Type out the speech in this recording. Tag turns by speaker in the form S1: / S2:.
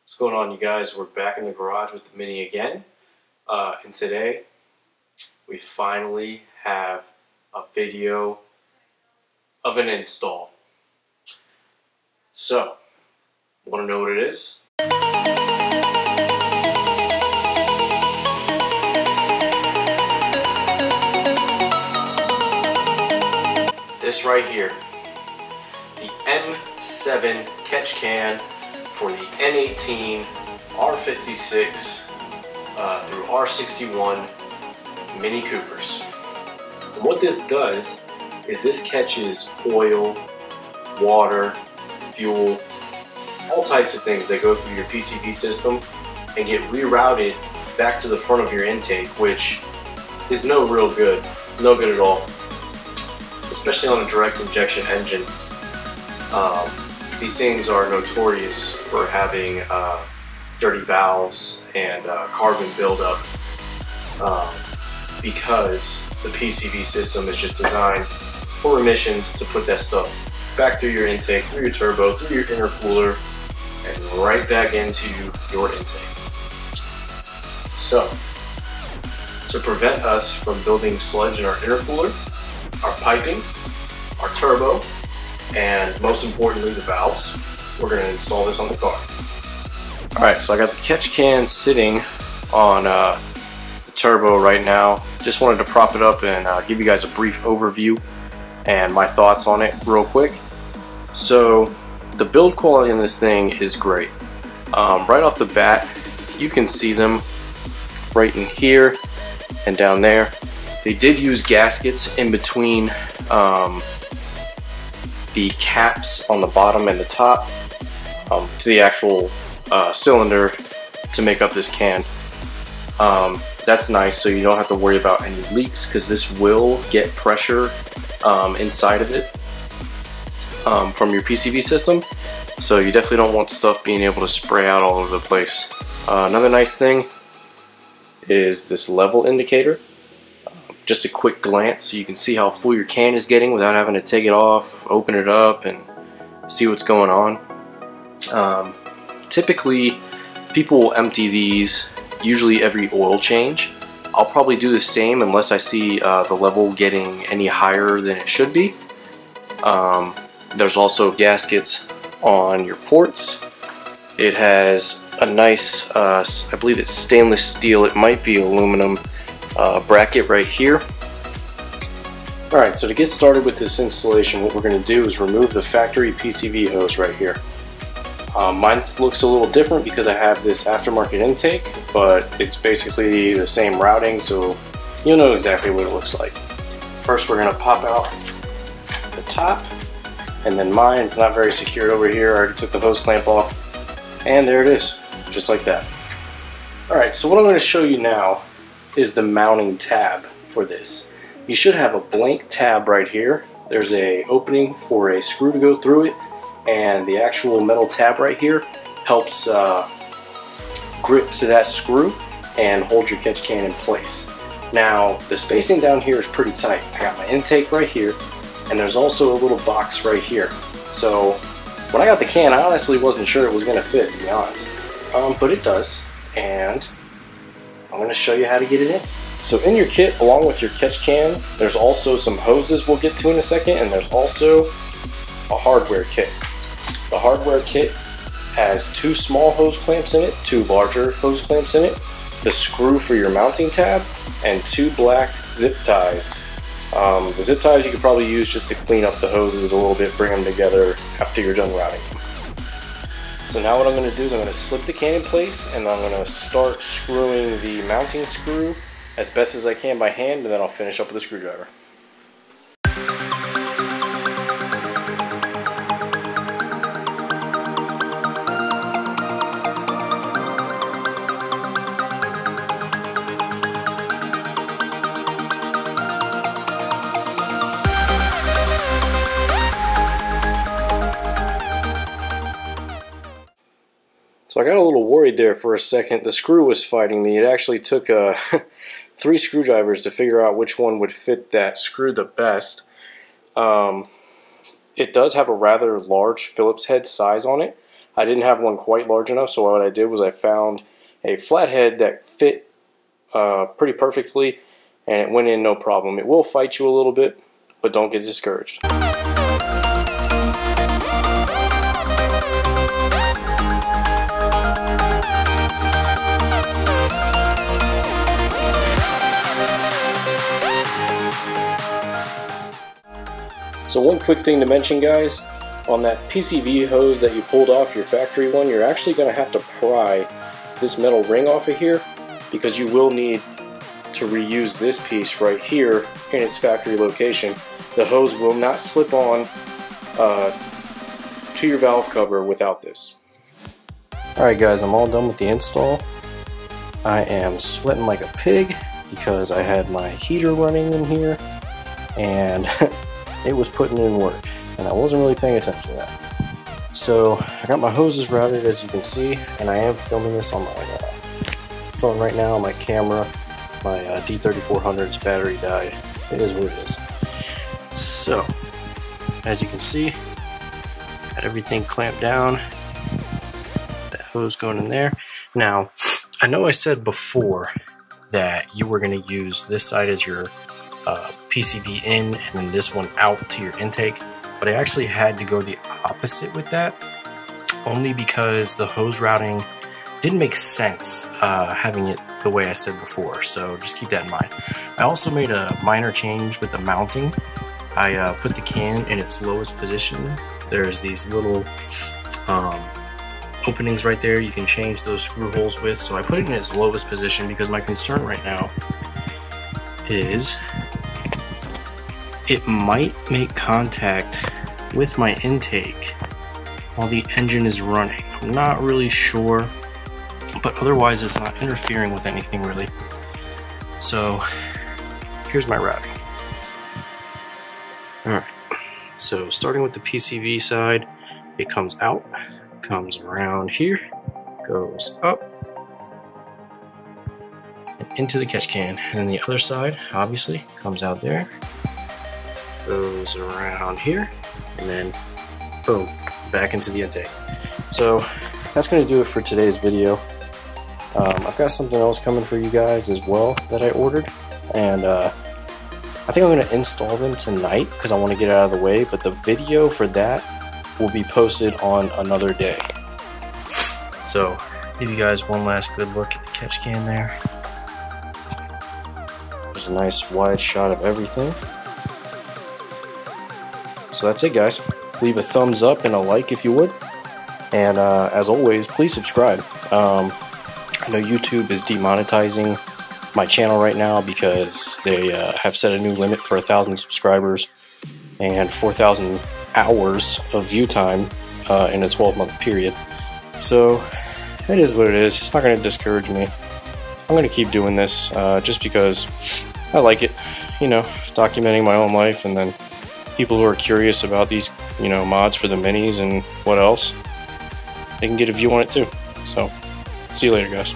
S1: What's going on, you guys? We're back in the garage with the Mini again. And today we finally have a video of an install. So, want to know what it is? This right here, the M7 catch can for the N18, R56 through R61 Mini Coopers. And what this does is this catches oil, water, fuel, all types of things that go through your PCV system and get rerouted back to the front of your intake, which is no good at all, especially on a direct injection engine. These things are notorious for having dirty valves and carbon buildup because the PCV system is just designed for emissions to put that stuff back through your intake, through your turbo, through your intercooler, and right back into your intake. So, to prevent us from building sludge in our intercooler, our piping, our turbo, and most importantly the valves, we're going to install this on the car. Alright, so I got the catch can sitting on the turbo right now. Just wanted to prop it up and give you guys a brief overview and my thoughts on it real quick. So the build quality in this thing is great. Right off the bat, you can see them right in here and down there. They did use gaskets in between the caps on the bottom and the top to the actual cylinder to make up this can. That's nice, so you don't have to worry about any leaks, because this will get pressure inside of it from your PCV system, so you definitely don't want stuff being able to spray out all over the place. Another nice thing is this level indicator. Just a quick glance so you can see how full your can is getting without having to take it off, open it up, and see what's going on. Typically, people will empty these usually every oil change. I'll probably do the same unless I see the level getting any higher than it should be. There's also gaskets on your ports. It has a nice, I believe it's stainless steel, it might be aluminum, bracket right here. Alright, so to get started with this installation, what we're going to do is remove the factory PCV hose right here. Mine looks a little different because I have this aftermarket intake, but it's basically the same routing, so you'll know exactly what it looks like. First, we're going to pop out the top, and then mine, it's not very secured over here. I already took the hose clamp off, and there it is, just like that. Alright, so what I'm going to show you now is the mounting tab for this. You should have a blank tab right here. There's a opening for a screw to go through it, and the actual metal tab right here helps grip to that screw and hold your catch can in place. Now the spacing down here is pretty tight. I got my intake right here, and there's also a little box right here. So when I got the can, I honestly wasn't sure it was going to fit, to be honest, but it does, and I'm going to show you how to get it in. So in your kit, along with your catch can, there's also some hoses we'll get to in a second, and there's also a hardware kit. The hardware kit has 2 small hose clamps in it, 2 larger hose clamps in it, the screw for your mounting tab, and 2 black zip ties. The zip ties you could probably use just to clean up the hoses a little bit, bring them together after you're done routing them. So now what I'm going to do is I'm going to slip the can in place, and I'm going to start screwing the mounting screw as best as I can by hand, and then I'll finish up with a screwdriver. So I got a little worried there for a second. The screw was fighting me. It actually took 3 screwdrivers to figure out which one would fit that screw the best. It does have a rather large Phillips head size on it. I didn't have one quite large enough, so what I did was I found a flathead that fit pretty perfectly, and it went in no problem. It will fight you a little bit, but don't get discouraged. So one quick thing to mention, guys, on that PCV hose that you pulled off your factory one, you're actually going to have to pry this metal ring off of here, because you will need to reuse this piece right here in its factory location. The hose will not slip on to your valve cover without this. Alright guys, I'm all done with the install. I am sweating like a pig because I had my heater running in here and it was putting in work and I wasn't really paying attention to that. So I got my hoses routed, as you can see, and I am filming this on my phone right now, my camera. My D3400's battery died. It is what it is. So, as you can see, got everything clamped down. That hose going in there. Now, I know I said before that you were going to use this side as your PCV in and then this one out to your intake, but I actually had to go the opposite with that, only because the hose routing didn't make sense having it the way I said before, so just keep that in mind. I also made a minor change with the mounting. I put the can in its lowest position. There's these little openings right there you can change those screw holes with, so I put it in its lowest position because my concern right now is it might make contact with my intake while the engine is running. I'm not really sure, but otherwise it's not interfering with anything really. So here's my routing. Alright, so starting with the PCV side, it comes out, comes around here, goes up, and into the catch can. And then the other side, obviously, comes out there, goes around here, and then boom, back into the intake. So that's going to do it for today's video. I've got something else coming for you guys as well that I ordered, and I think I'm going to install them tonight because I want to get it out of the way, but the video for that will be posted on another day. So give you guys one last good look at the catch can there. There's a nice wide shot of everything. So that's it, guys. Leave a thumbs up and a like if you would, and as always, please subscribe. I know YouTube is demonetizing my channel right now because they have set a new limit for 1,000 subscribers and 4,000 hours of view time in a 12-month period. So it is what it is. It's not going to discourage me. I'm going to keep doing this just because I like it, you know, documenting my own life, and then people who are curious about these, you know, mods for the minis and what else, they can get a view on it too. So see you later, guys.